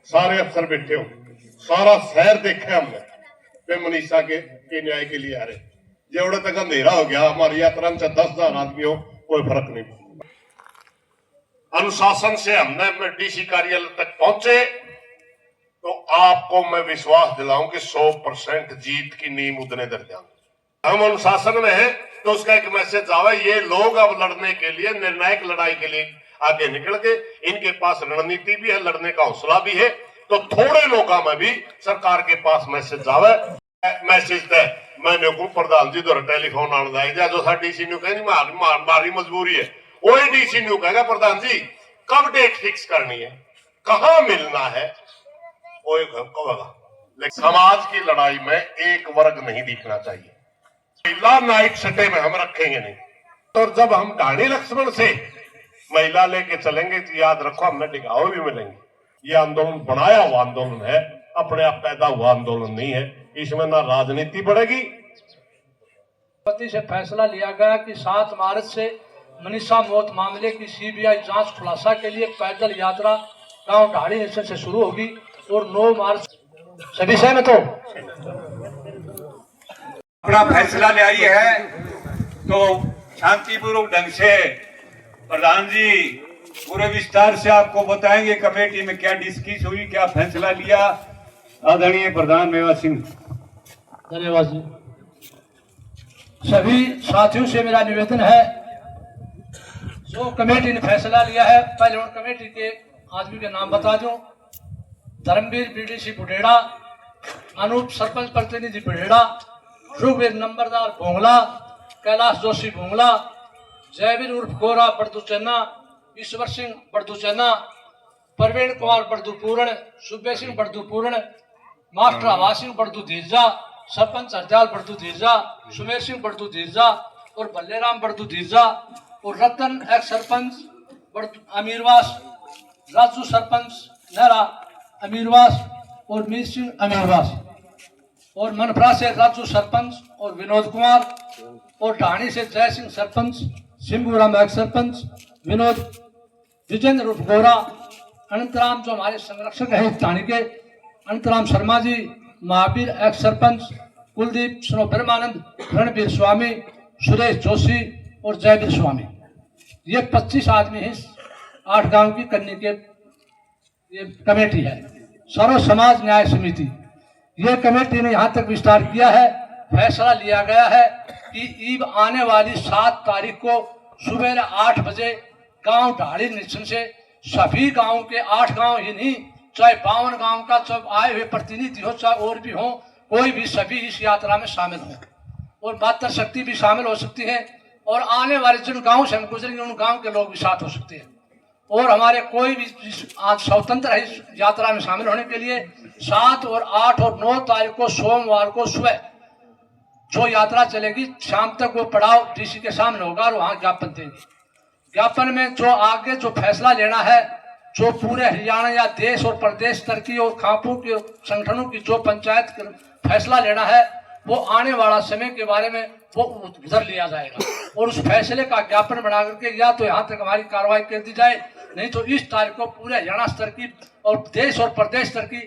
सारे अफसर बैठे हो, सारा शहर देखा हमने पे मनीषा के न्याय के लिए आ रहे। जेवड़े तक अंधेरा हो गया हमारी यात्रा में 10,000 आदमी हो कोई फर्क नहीं। अनुशासन से हमने डीसी कार्यालय तक पहुंचे तो आपको मैं विश्वास दिलाऊं कि 100% जीत की नींव उतने दर्जा हम अनुशासन में है। तो उसका एक मैसेज आवा, ये लोग अब लड़ने के लिए, निर्णायक लड़ाई के लिए आगे निकल के, इनके पास रणनीति भी है, लड़ने का हौसला भी है। तो थोड़े लोगों में भी सरकार के पास मैसेज आवे, मैसेज दे मैंने को प्रधान जी द्वारा टेलीफोन आने दिया जो सा डीसी न्यू कहेंगे मारी मजबूरी है, वही डीसी न्यू कहेगा प्रधान जी कब डेट फिक्स करनी है, कहां मिलना है, वो कहेगा। लेकिन समाज की लड़ाई में एक वर्ग नहीं दिखना चाहिए। महिला नाइट सटे में हम रखेंगे नहीं। और जब हम ढाणी लक्ष्मण से महिला लेके चलेंगे तो याद रखो हमने टिकाऊ भी मिलेंगे। ये आंदोलन बनाया हुआ आंदोलन है, अपने आप पैदा हुआ आंदोलन नहीं है। इसमें ना राजनीति बढ़ेगी। से फैसला लिया गया कि 7 मार्च से मनीषा मौत मामले की सीबीआई जांच खुलासा के लिए पैदल यात्रा गांव ढाणी स्टेशन से शुरू होगी और 9 मार्च सभी सहमत हो अपना फैसला ले आई है तो शांतिपूर्वक ढंग से प्रधान जी पूरे विस्तार से आपको बताएंगे कमेटी में क्या डिस्कस हुई, क्या फैसला लिया। आदरणीय प्रधान मेवा सिंह। धन्यवाद जी। सभी साथियों से मेरा निवेदन है, जो कमेटी ने फैसला लिया है पहले उन कमेटी के आदमी के नाम बता दूं। धर्मवीर बीडीसी बुढेड़ा, अनूप सरपंच प्रतिनिधि बुढेड़ा, शुभवीर नंबरदार भोंगला, कैलाश जोशी भोंगला, जयवीर उर्फ गोरा बड़दूचन्ना, ईश्वर सिंह बड़दूचन्ना, प्रवीण कुमार बड़दूपूर्ण, सुबे सिंह बड़दूपूर्ण, मास्टर आवास सिंह बड़दू धीरजा, सरपंच हरदयाल बड़दू धीरजा, सुमेर सिंह बड़दू धीरजा और बल्लेराम बड़दू धीरजा और रतन एक्स सरपंच अमीरवास, राजू सरपंच नहरा अमीरवास और मीर सिंह अमीरवास और मनफरा से राजू सरपंच और विनोद कुमार और ढाणी से जय सिंह सरपंच, सिंबूराम एक्स सरपंच, विनोद विजेंद्र उर्फ गोरा, अनंतराम जो हमारे संरक्षक है ढाणी के, अनंतराम शर्मा जी, महावीर एक्स सरपंच, कुलदीप स्नो ब्रह्मानंद, रणबीर स्वामी, सुरेश जोशी और जयवीर स्वामी। ये 25 आदमी है 8 गांव की करने के ये कमेटी है। सर्व समाज न्याय समिति ये कमेटी ने यहाँ तक विस्तार किया है। फैसला लिया गया है कि ईब आने वाली 7 तारीख को सुबह 8 बजे गांव ढाणी निरीक्षण से सभी गांव के 8 गांव ही नहीं, चाहे 52 गांव का चाहे आए हुए प्रतिनिधि हो चाहे और भी हो, कोई भी सभी इस यात्रा में शामिल हो और मातृ शक्ति भी शामिल हो सकती है और आने वाले जिन गांव से हम गुजरेंगे उन गांव के लोग भी साथ हो सकते हैं और हमारे कोई भी आज स्वतंत्र है इस यात्रा में शामिल होने के लिए। 7 और 8 और 9 तारीख को सोमवार को सुबह जो यात्रा चलेगी शाम तक वो पड़ाव डीसी के सामने होगा और वहां ज्ञापन देंगे। ज्ञापन में जो आगे जो फैसला लेना है, जो पूरे हरियाणा या देश और प्रदेश स्तर की और खापू के संगठनों की जो पंचायत फैसला लेना है, वो आने वाला समय के बारे में वो उधर लिया जाएगा और उस फैसले का ज्ञापन बना करके या तो यहाँ तक हमारी कार्रवाई कर दी जाए, नहीं तो इस तारीख को पूरे हरियाणा स्तर की और देश और प्रदेश स्तर की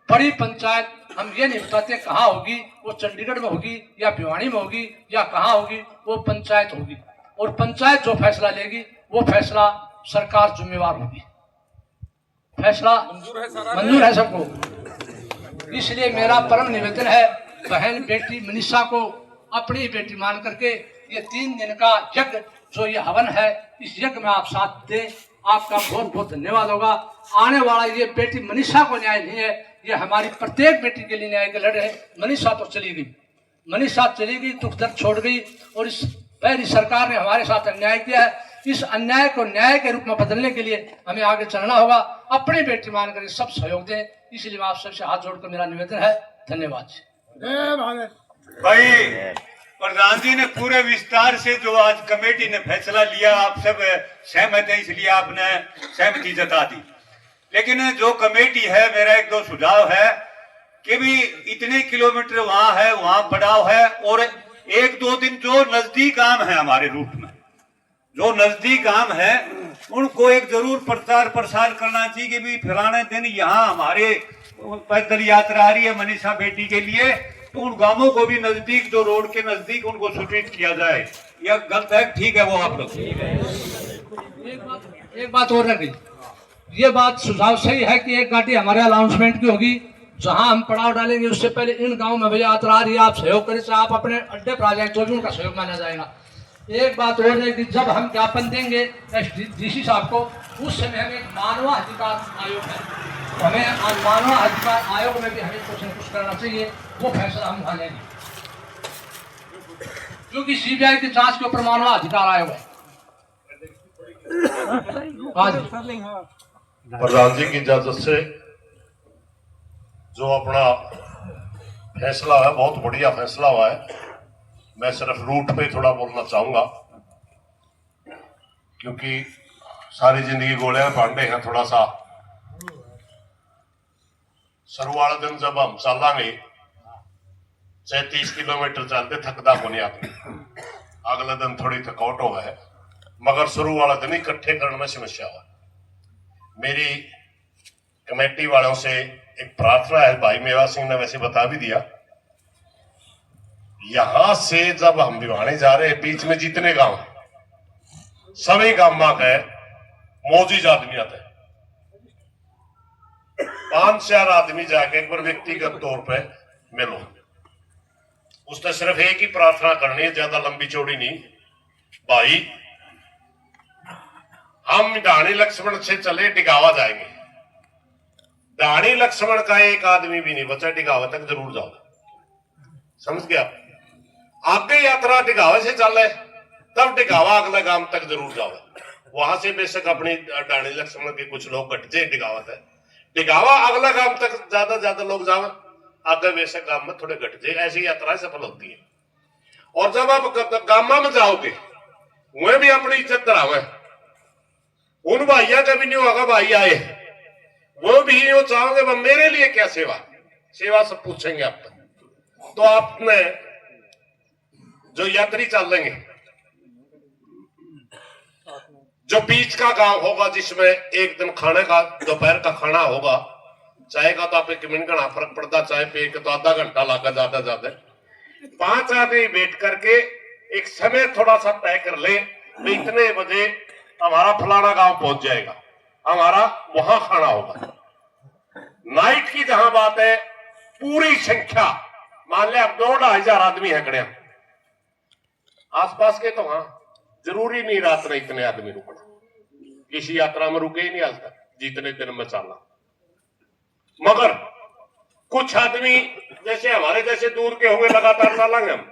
बड़ी पंचायत, हम ये नहीं बताते कहाँ होगी, वो चंडीगढ़ में होगी या भिवानी में होगी या कहाँ होगी, वो पंचायत होगी और पंचायत जो फैसला लेगी वो फैसला सरकार जिम्मेवार होगी। फैसला मंजूर है सबको। इसलिए मेरा परम निवेदन है, बहन बेटी मनीषा को अपनी बेटी मान करके ये 3 दिन का यज्ञ जो ये हवन है, इस यज्ञ में आप साथ दें, आपका बहुत बहुत धन्यवाद होगा। आने वाला ये बेटी मनीषा को न्याय नहीं है, ये हमारी प्रत्येक बेटी के लिए न्याय के लड़ रहे। मनीषा तो चली गई, मनीषा चली गई, दुख दर्द छोड़ गई और इस पहली सरकार ने हमारे साथ अन्याय किया है। इस अन्याय को न्याय के रूप में बदलने के लिए हमें आगे चलना होगा। अपनी बेटी मान कर सब सहयोग दें, इसलिए मैं आप सबसे हाथ जोड़कर मेरा निवेदन है। धन्यवाद भाई। प्रधान जी ने पूरे विस्तार से जो आज कमेटी ने फैसला लिया, आप सब सहमत हैं, इसलिए आपने सहमति जता दी। लेकिन जो कमेटी है, मेरा 1-2 सुझाव है कि भी इतने किलोमीटर वहां है, वहां पड़ाव है और 1-2 दिन जो नजदीक आम है हमारे रूट में, जो नजदीक गांव है उनको एक जरूर प्रचार प्रसार करना चाहिए कि भी फलाने दिन यहाँ हमारे पैदल यात्रा आ रही है मनीषा बेटी के लिए, तो उन गांवों को भी नजदीक, जो रोड के नजदीक, उनको सूचित किया जाए। यह गलत है? ठीक है, वो आप लोग एक बात और रह गई। ये बात सुझाव सही है कि एक गाड़ी हमारे अनाउंसमेंट की होगी, जहां हम पड़ाव डालेंगे उससे पहले इन गांव में भैया यात्रा आ रही है, आप सहयोग करें, चाहे आप अपने अड्डे पर आ जाए तो भी उनका सहयोग माना जाएगा। एक बात और है कि जब हम ज्ञापन देंगे डीसी साहब को, उस समय हमें मानवाधिकार आयोग है, तो हमें मानवाधिकार आयोग में भी हमें कुछ न कुछ करना चाहिए, वो फैसला हम वहां लेंगे, क्योंकि सीबीआई की जांच के ऊपर मानवाधिकार आयोग है। प्रधान जी की इजाजत से जो अपना फैसला है, बहुत बढ़िया फैसला हुआ है। मैं सिर्फ रूट पे थोड़ा बोलना चाहूंगा, क्योंकि सारी जिंदगी गोले में पांडे हैं। थोड़ा सा शुरू वाले दिन जब हम चलेंगे 30 किलोमीटर चलते थकदा को नहीं आदमी, अगले दिन थोड़ी थकावट हो है, मगर शुरू वाला दिन इकट्ठे करने में समस्या हुआ। मेरी कमेटी वालों से एक प्रार्थना है, भाई मेवा सिंह ने वैसे बता भी दिया, यहां से जब हम भिवानी जा रहे हैं, बीच में जितने गांव सभी गांव के मौजूद आदमी आते हैं, 5-4 आदमी जाके एक बार व्यक्तिगत तौर पे मिलो। उसने सिर्फ एक ही प्रार्थना करनी है, ज्यादा लंबी चौड़ी नहीं। भाई हम डाणी लक्ष्मण से चले टिकावा जाएंगे, डाणी लक्ष्मण का एक आदमी भी नहीं बचा, टिकावा तक जरूर जाओ। समझ गया? आगे यात्रा टिकावे से चल रहे, तब टिकावा अगले गांव तक जरूर जाओ। वहां से बेशक अपनी डाणी लक्ष्मण के कुछ लोग कट जाए टिकावा तक, टिकावा अगला गांव तक ज्यादा लोग जाओ, आगे बेशक गांव में थोड़े घट जाए। ऐसी यात्रा सफल होती है। और जब आप गांव में जाओगे, वह भी अपनी इज्जत करावे। उन भाइयों का भी नहीं होगा, भाई आए वो भी ये चाहोगे वो मेरे लिए क्या सेवा सब पूछेंगे आप। तो आपने जो यात्री चल लेंगे, जो बीच का गांव होगा जिसमें एक दिन खाने का दोपहर का खाना होगा, चाय का तो आप 1 मिनट का फर्क पड़ता, चाय पे के तो आधा घंटा लगा ज्यादा। 5 आदमी बैठ करके एक समय थोड़ा सा तय कर ले, इतने बजे हमारा फलाना गांव पहुंच जाएगा, हमारा वहां खाना होगा। नाइट की जहां बात है, पूरी संख्या मान लिया 2-2,500 आदमी है खड़े आसपास के, तो हाँ जरूरी नहीं रात में इतने आदमी रुकना, किसी यात्रा में रुके ही नहीं हाल तक जितने दिन में चलना। मगर कुछ आदमी जैसे हमारे जैसे दूर के होंगे, लगातार चलेंगे हम।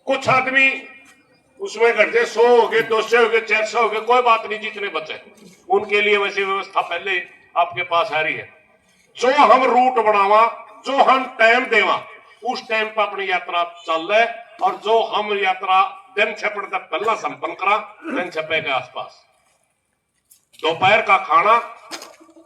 कुछ आदमी उसमें घटते 100 हो गए, 200 हो गए, 400 हो गए, कोई बात नहीं, जितने बचे उनके लिए वैसे व्यवस्था पहले आपके पास आ रही है। जो हम रूट बनावा, जो हम टाइम देवा, उस टाइम पर अपनी यात्रा चल रहे, और जो हम यात्रा दिन छपड़ तक पहला संपन्न करा, दिन छपे के आसपास दोपहर का खाना,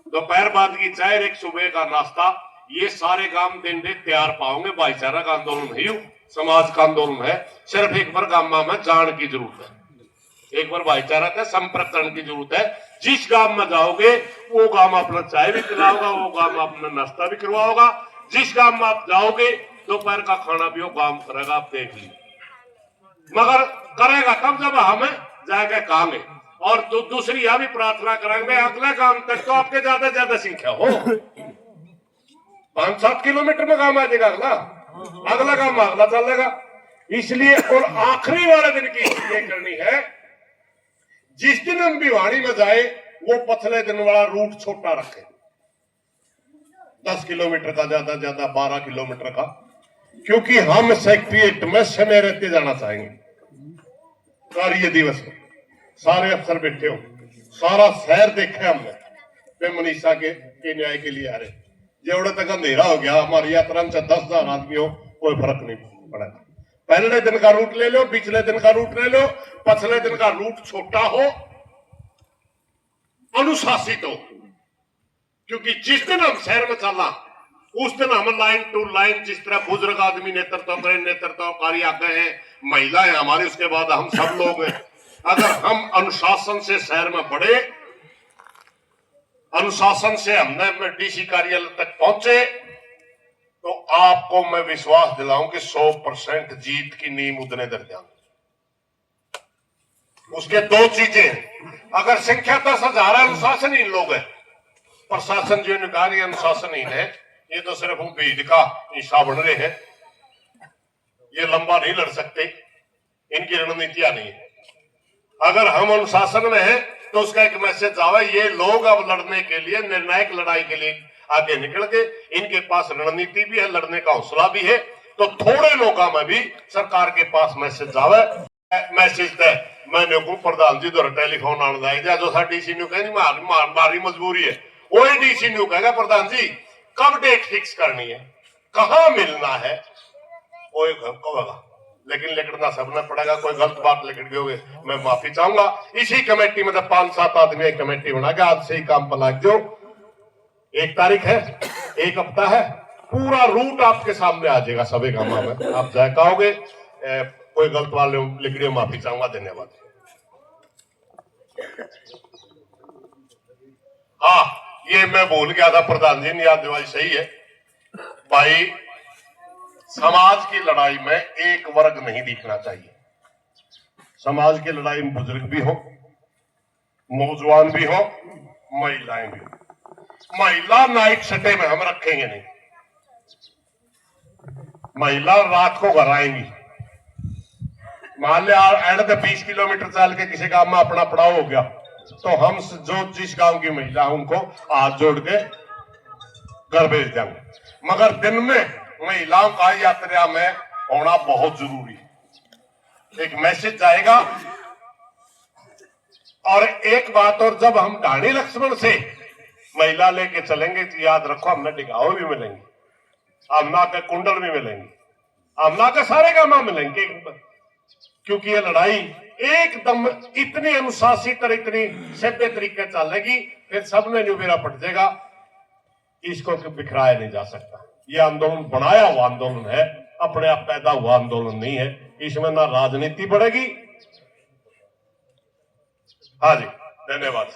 दोपहर बाद की चाय, एक सुबह का नाश्ता, ये सारे काम दिन दे तैयार पाओगे। भाईचारा का आंदोलन है, समाज का आंदोलन है। सिर्फ एक बार गांव में जान की जरूरत है, एक बार भाईचारा का संपर्क करने की जरूरत है। जिस गांव में जाओगे वो गांव अपना चाय भी पिलाओगा, वो गांव अपना नाश्ता भी करवाओगा। जिस गांव में आप जाओगे दोपहर का खाना भी वो गांव करेगा, आप देख लीजिए। मगर करेगा तब जब हम जाके कहेंगे। और दूसरी यह भी प्रार्थना करेंगे, अगले गांव तक तो आपके ज्यादा संख्या हो, 5-7 किलोमीटर में गांव आ जाएगा, अगला गांव अगला चलेगा। इसलिए और आखिरी वाले दिन की ये करनी है, जिस दिन हम भिवानी में जाए वो पछले दिन वाला रूट छोटा रखे, 10 किलोमीटर का, ज्यादा 12 किलोमीटर का, क्योंकि हम सेक्रेटरीट में समय रहते जाना चाहेंगे। कार्य दिवस में सारे अफसर बैठे हो, सारा शहर देखा हमने, वे मनीषा के न्याय के लिए आ रहे। जेवड़े तक अंधेरा हो गया, हमारी यात्रा में 10,000 आदमी हो, कोई फर्क नहीं पड़ेगा। पहले दिन का रूट ले लो, पिछले दिन का रूट ले लो, पछले दिन का रूट छोटा हो, अनुशासित हो। क्योंकि जिस दिन हम शहर में चलना, उस दिन हम लाइन टू लाइन, जिस तरह बुजुर्ग आदमी नेतृत्व करें, नेतृत्वकारी आगे हैं, महिला है हमारी, उसके बाद हम सब लोग हैं। अगर हम अनुशासन से शहर में बढ़े, अनुशासन से हमने डीसी कार्यालय तक पहुंचे, तो आपको मैं विश्वास दिलाऊं कि 100% जीत की नींव उतने दर्जा। उसके दो चीजें हैं। अगर संख्या 10,000 है, अनुशासनहीन लोग है, प्रशासन जो निकाल अनुशासनहीन है, ये तो सिर्फ वो बीज का हिस्सा बन रहे हैं, ये लंबा नहीं लड़ सकते, इनकी रणनीतियां नहीं है। अगर हम अनुशासन में हैं तो उसका एक मैसेज आवे, ये लोग अब लड़ने के लिए, निर्णायक लड़ाई के लिए आगे निकल गए, इनके पास रणनीति भी है, लड़ने का हौसला भी है। तो थोड़े लोगों में भी सरकार के पास मैसेज आवे, मैसेज तय मैंने को प्रधान जी द्वारा टेलीफोन आना है, जो सा डीसी न्यू कहेंगे मारी मजबूरी है, वही डीसी न्यू कहेगा प्रधान जी कब डेट फिक्स करनी है, कहां मिलना है, वो कहेगा। लेकिन लिखना सबने पड़ेगा, कोई गलत बात लिख गए होगे मैं माफी चाहूंगा। इसी कमेटी में 5-7 आदमी एक कमेटी बना के आज से ही काम पर लग जाओ। 1 तारीख है, 1 हफ्ता है, पूरा रूट आपके सामने आ जाएगा सभी कामों में, आप जाए कहोगे। कोई गलत वाले लिख रहे, माफी चाहूंगा, धन्यवाद। हाँ, ये मैं भूल गया था, प्रधान जी ने याद दिलाई, सही है भाई। समाज की लड़ाई में एक वर्ग नहीं दिखना चाहिए। समाज की लड़ाई में बुजुर्ग भी हो, नौजवान भी हो, महिलाएं भी हो। महिला नाइट सटे में हम रखेंगे नहीं, महिला रात को घर आएंगी। मान लिया एंड 20 किलोमीटर चल के किसी गांव में अपना पड़ाव हो गया, तो हम जो जिस गांव की महिला है उनको हाथ जोड़ के घर भेज देंगे। मगर दिन में महिलाओं का यात्रा में होना बहुत जरूरी है। एक मैसेज जाएगा। और एक बात और, जब हम ढाणी लक्ष्मण से महिला लेके चलेंगे तो याद रखो हमने टिकाऊ भी मिलेंगे, अमना के कुंडल भी मिलेंगे, अमना के सारे गांव मिलेंगे, क्योंकि ये लड़ाई एकदम इतनी अनुशासित और इतनी सभ्य तरीके चलेगी, फिर सबने न्यूबेरा पट जाएगा, इसको बिखराया नहीं जा सकता। ये आंदोलन बनाया हुआ आंदोलन है, अपने आप पैदा हुआ आंदोलन नहीं है। इसमें ना राजनीति बढ़ेगी। हाँ जी, धन्यवाद।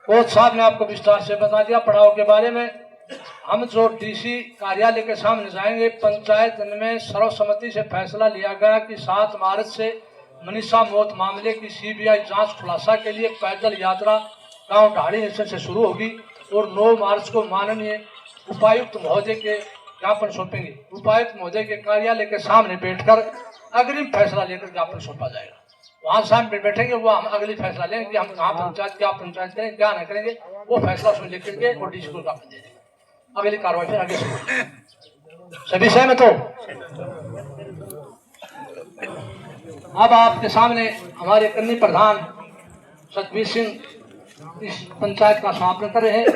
कोच साहब ने आपको विस्तार से बता दिया पड़ाव के बारे में। हम जो डीसी कार्यालय के सामने जाएंगे, पंचायत में सर्वसम्मति से फैसला लिया गया कि 7 मार्च से मनीषा मौत मामले की सीबीआई जांच खुलासा के लिए पैदल यात्रा गांव ढाणी स्टेशन से शुरू होगी और 9 मार्च को माननीय उपायुक्त महोदय के ज्ञापन सौंपेंगे। उपायुक्त महोदय के कार्यालय के सामने बैठकर अग्रिम फैसला लेकर ज्ञापन सौंपा जाएगा। वहां सामने बैठेंगे, वो हम अगली फैसला लेंगे कि हम कहाँ पंचायत क्या पंचायत करेंगे, क्या न करेंगे, वो फैसला उसमें लिख करके और डीसी को ज्ञापन दे देंगे। अगली कार्रवाई फिर आगे सभी सहमत हो? अब आपके सामने हमारे कन्नी प्रधान सतबीर सिंह इस पंचायत का समापन कर रहे हैं।